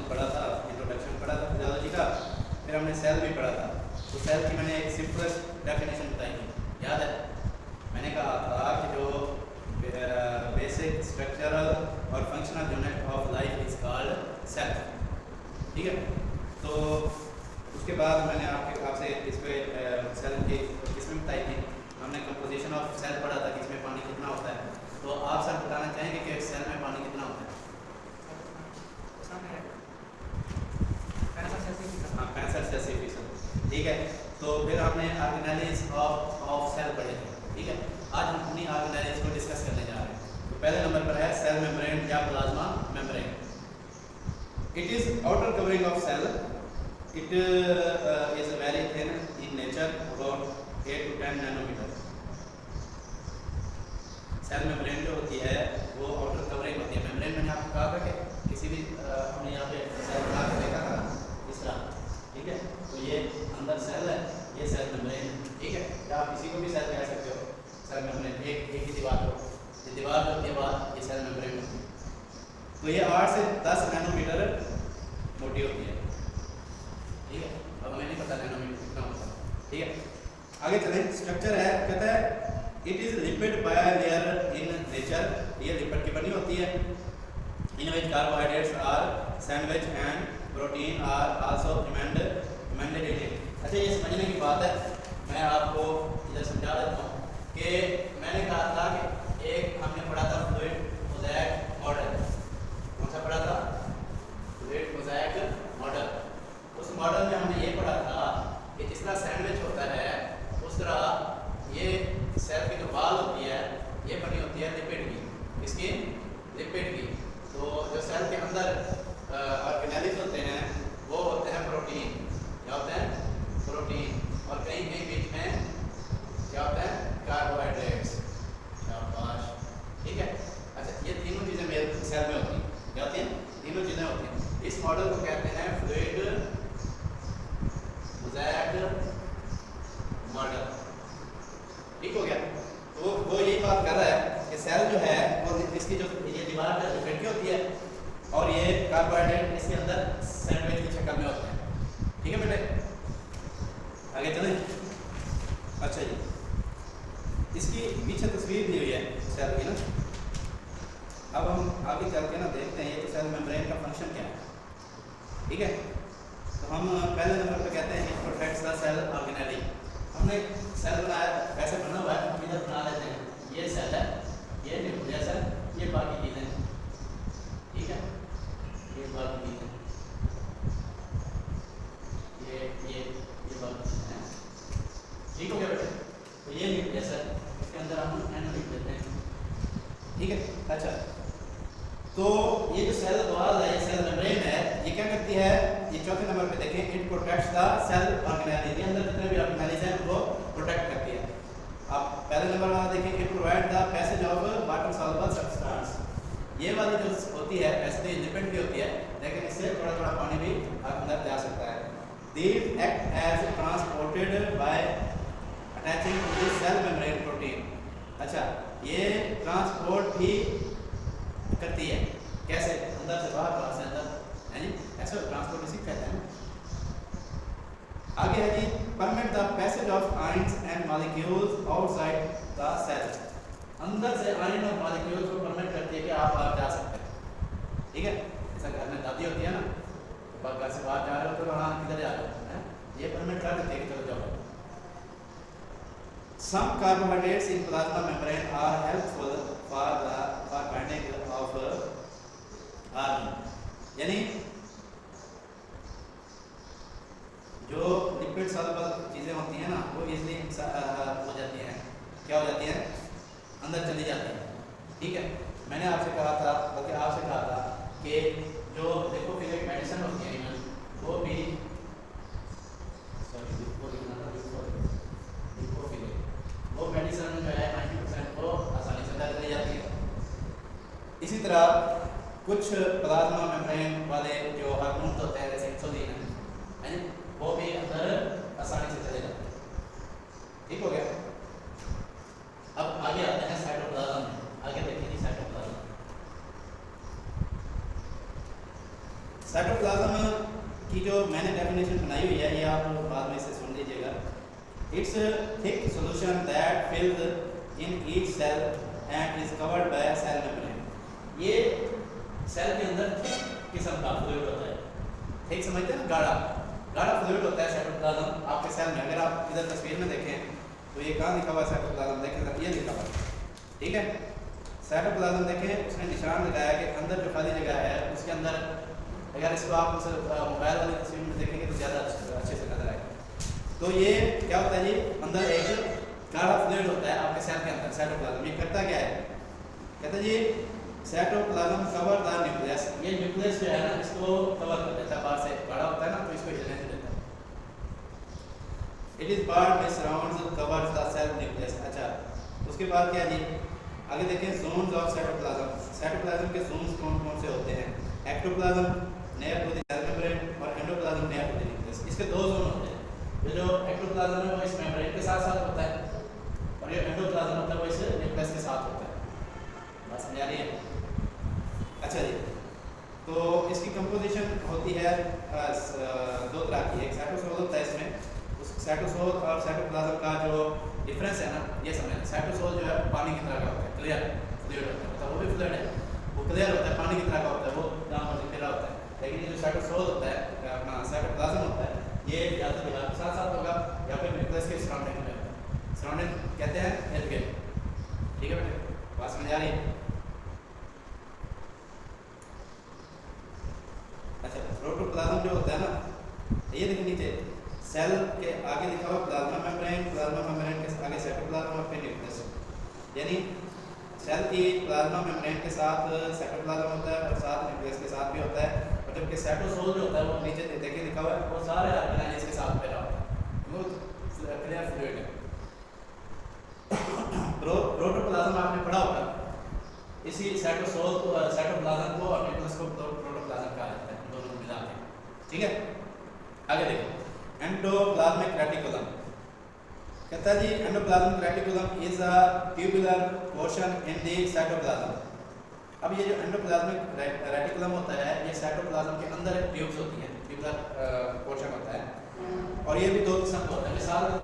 पढ़ा था, इंट्रोडक्शन पढ़ा था फिजियोलॉजी का, फिर हमने सेल भी पढ़ा था। तो सेल की मैंने एक सिंपलेस्ट डेफिनेशन बताई थी, याद है? मैंने कहा था कि जो बेसिक स्ट्रक्चरल और functional unit of life is called cell. ठीक है, तो उसके बाद मैंने आपसे इस पर सेल की किस्में बताई थी। हमने कंपोजिशन ऑफ सेल पढ़ा था कि इसमें पानी कितना होता है। तो आप सर बताना चाहेंगे कि सेल में पानी कितना होता है? हाँ, 65-80%। ठीक है, तो फिर हमने ऑर्गेनेलिज ऑफ सेल पढ़े थे। ठीक है, आज हम अपनी ऑर्गेनेलिज को डिस्कस करने जा रहे हैं। तो पहले नंबर पर है सेल मेम्ब्रेन या plasma membrane. It is outer covering of cell. It is very thin in nature, about 8 to 10 nanometer. Cell membrane जो होती है वो आउटर कवरिंग होती है। मेम्ब्रेन मैंने आपको कहा था कि किसी भी हमने यहाँ पे सेल बना के देखा था इस तरह। ठीक है, तो ये अंदर सेल है, ये सेल मेम्ब्रेन है। ठीक है, या आप किसी को भी सेल कह सकते हो। सेल मेम्ब्रेन एक ही दीवार को, ये दीवार होती है बाद, ये सेल मेम्ब्रेन होती है। तो ये 8 से 10 नैनोमीटर मोटी होती है। ठीक है, अब हमें नहीं पता नैनोमीटर कितना होता है। ठीक है, आगे चलें। स्ट्रक्चर है, कहता है it is lipid bilayer in nature. ये लिपिड की बनी होती है। In which carbohydrates are sandwich and protein are also embedded in it. अच्छा, ये समझने की बात है, मैं आपको इधर समझा देता हूँ कि मैंने कहा था कि एक हमने पढ़ा था फ्लूइड मोज़ेक मॉडल। कौन सा पढ़ा था? Fluid mosaic model. उस मॉडल में हमने ये पढ़ा था कि जिस तरह सैंडविच होता है उस तरह ये सेल की जो बाल होती है ये बनी होती है लिपिड की। इसकी लिपिड की। तो जो सेल के अंदर ऑर्गेनेलिज होते हैं वो होते हैं प्रोटीन। क्या होते हैं? प्रोटीन। और कहीं कहीं बीच में क्या होते हैं? कार्बोहाइड्रेट्स। शाबाश, ठीक है। अच्छा, ये तीनों चीज़ें मेरे सेल में होती हैं। क्या होती हैं? तीनों चीज़ें होती हैं। इस मॉडल को कहते हैं फ्लूइड मोज़ेक मॉडल। ठीक हो गया? तो वो यही बात कर रहा है कि सेल जो है और इसकी जो ये दीवार है लिपिड की होती है और ये कार्बोहाइड्रेट इसके अंदर सैंडविच की शक्ल में होते हैं। ठीक है बेटे, आगे चलें। अच्छा जी, इसकी पीछे तस्वीर दी हुई है सेल की ना। अब हम आगे चल के ना देखते हैं ये तो सेल मेम्ब्रेन का फंक्शन क्या है। ठीक है, तो हम पहले नंबर पे कहते हैं it protects the cell organelle. हमने सेल बनाया, कैसे बना हुआ है हम इधर बना लेते हैं। ये सेल है, ये न्यूक्लियस है, ये बाकी चीज़ें। ठीक है, ये बाकी चीज़ें, ये बाकी चीज़ें हैं। ठीक हो गया बेटे? तो ये न्यूक्लियस है, इसके अंदर हम एन लिख देते हैं। ठीक है, अच्छा, तो ये जो सेल वॉल है, ये सेल मेम्ब्रेन है, ये क्या करती है? ये चौथे नंबर पे देखें, it protects the cell organelle. ये अंदर जितने भी ऑर्गेनेलीज हैं उनको प्रोटेक्ट करती है। आप पहले नंबर वाला देखें, it provide the passage of water soluble substance. ये वाली जो होती है वैसे तो लिपिड भी होती है, लेकिन इससे थोड़ा थोड़ा पानी भी अंदर जा सकता है। These act as transported by attaching to the cell membrane protein. अच्छा, ये ट्रांसपोर्ट भी करती है। कैसे? अंदर से बाहर, बाहर से अंदर, है जी, ऐसे ट्रांसपोर्ट इसी कहते हैं। आगे है जी, permit the passage of ions and molecules outside the cell. अंदर से आयन और मॉलिक्यूल्स को परमिट करती है कि आप बाहर जा सकते हैं। ठीक है, जैसा घर में दादी होती है ना, तो घर से बाहर जा रहे हो तो हाँ किधर जा रहे हो, ये परमिट कर देती है कि चलो जाओ। Some carbohydrates in plasma membrane are helpful for binding of RNA। यानी जो लिपिड सॉल्युबल चीज़ें होती हैं ना वो इजली हो जाती हैं। क्या हो जाती हैं? अंदर चली जाती हैं। ठीक है, मैंने आपसे कहा था, बल्कि आपसे कहा था कि जो लिपोफिलिक मेडिसिन होती है वो भी वो मेडिसिन जो है 90% को आसानी से अंदर चली जाती है। इसी तरह कुछ प्लाज्मा मेम्ब्रेन वाले जो हार्मोन्स होते हैं जैसे इंसुलिन है वो भी अंदर आसानी से चले जाते हैं। ठीक हो गया? अब आगे आते हैं साइटोप्लाज्म में। आगे देखिए जी साइटोप्लाज्म। साइटोप्लाज्म की जो मैंने डेफिनेशन बनाई हुई है ये आप बाद में इसे सुन लीजिएगा। It's thick solution that fills in each cell and is covered by cell membrane. ये सेल के अंदर थिक किस्म का फ्लूइड होता है, थिक समझते हैं ना, गाढ़ा फ्लूइड होता है साइटोप्लाज्म आपके सेल में। अगर आप इधर तस्वीर में देखें तो ये कहाँ लिखा हुआ है साइटोप्लाज्म, देखें ये लिखा हुआ है, ठीक है। साइटोप्लाज्म देखें उसने निशान लगाया कि अंदर जो खाली जगह है उसके अंदर, अगर इसको आप मोबाइल वाली तस्वीर में देखेंगे तो ज़्यादा अच्छे से नजर आएगा। तो ये क्या होता है जी, अंदर एक गाढ़ा फ्लूइड होता है आपके सेल के अंदर साइटोप्लाज्म। ये करता क्या है, कहता है जी साइटोप्लाज्म कवर द न्यूक्लियस। ये न्यूक्लियस जो है ना इसको कवर कर देता है, बाहर से गाढ़ा होता है ना तो इसको हिलने नहीं देता। इट इज पार्ट में surrounds covers the cell nucleus. अच्छा उसके बाद क्या जी, आगे देखें जोन्स ऑफ साइटोप्लाज्म। साइटोप्लाज्म के जोन्स कौन कौन से होते हैं, ectoplasm near to the cell membrane और endoplasm near to the nucleus. इसके दो जोन होते हैं, जो एक्टोप्लाज्म है वो इस मेम्ब्रेन के साथ साथ होता है और ये एंडोप्लाज्म होता है वो इस न्यूक्लियस के साथ होता है। बात समझ आ रही है? अच्छा जी, तो इसकी कंपोजिशन होती है दो तरह की, एक साइटोसोल होता है इसमें। उस साइटोसोल और साइटोप्लाज्म का जो डिफरेंस है ना ये समझना। साइटोसोल जो है पानी की तरह का होता है, क्लियर फ्लूइड होता है, मतलब वो भी फ्लूइड है, वो क्लियर होता है, पानी की तरह का होता है, वो जहाँ मर्जी फिरा होता है। लेकिन ये जो साइटोसोल होता है अपना साइटोप्लाज्म होता है ये या तो दीवार के साथ साथ होगा या फिर न्यूक्लियस के सराउंडिंग में होता है। सराउंडिंग कहते हैं इर्द गिर्द, ठीक है बेटे, बात समझ आ रही है? अच्छा प्रोटोप्लाज्म जो होता है ना, ये देखिए नीचे सेल के आगे लिखा हुआ प्लाज्मा मेम्ब्रेन, प्लाज्मा मेम्ब्रेन के आगे साइटोप्लाज्म और फिर न्यूक्लियस। यानी सेल की प्लाज्मा मेम्ब्रेन के साथ साइटोप्लाज्म होता है और साथ न्यूक्लियस के साथ भी होता है। और जबकि साइटोसोल जो होता है वो नीचे देखिए लिखा हुआ है वो सारे ऑर्गेनाइज इसके साथ पैदा होता है, वो क्लियर फ्लूइड है। प्रोटोप्लाज्म आपने पढ़ा होगा, इसी साइटोसोल को साइटोप्लाज्म को और न्यूक्लियस को प्रोटोप्लाज्म कहा जाता है, दोनों को मिला के, ठीक है। आगे देखो एंडोप्लाज्मिक रेटिकुलम। कहता है जी endoplasmic reticulum is a tubular portion in the cytoplasm. अब ये जो एंडोप्लाज्मिक रेटिकुलम होता है ये साइटोप्लाज्म के अंदर ट्यूब्स होती हैं, ट्यूबुलर पोर्शन होता है और ये भी दो किस्म का होता है। मिसाल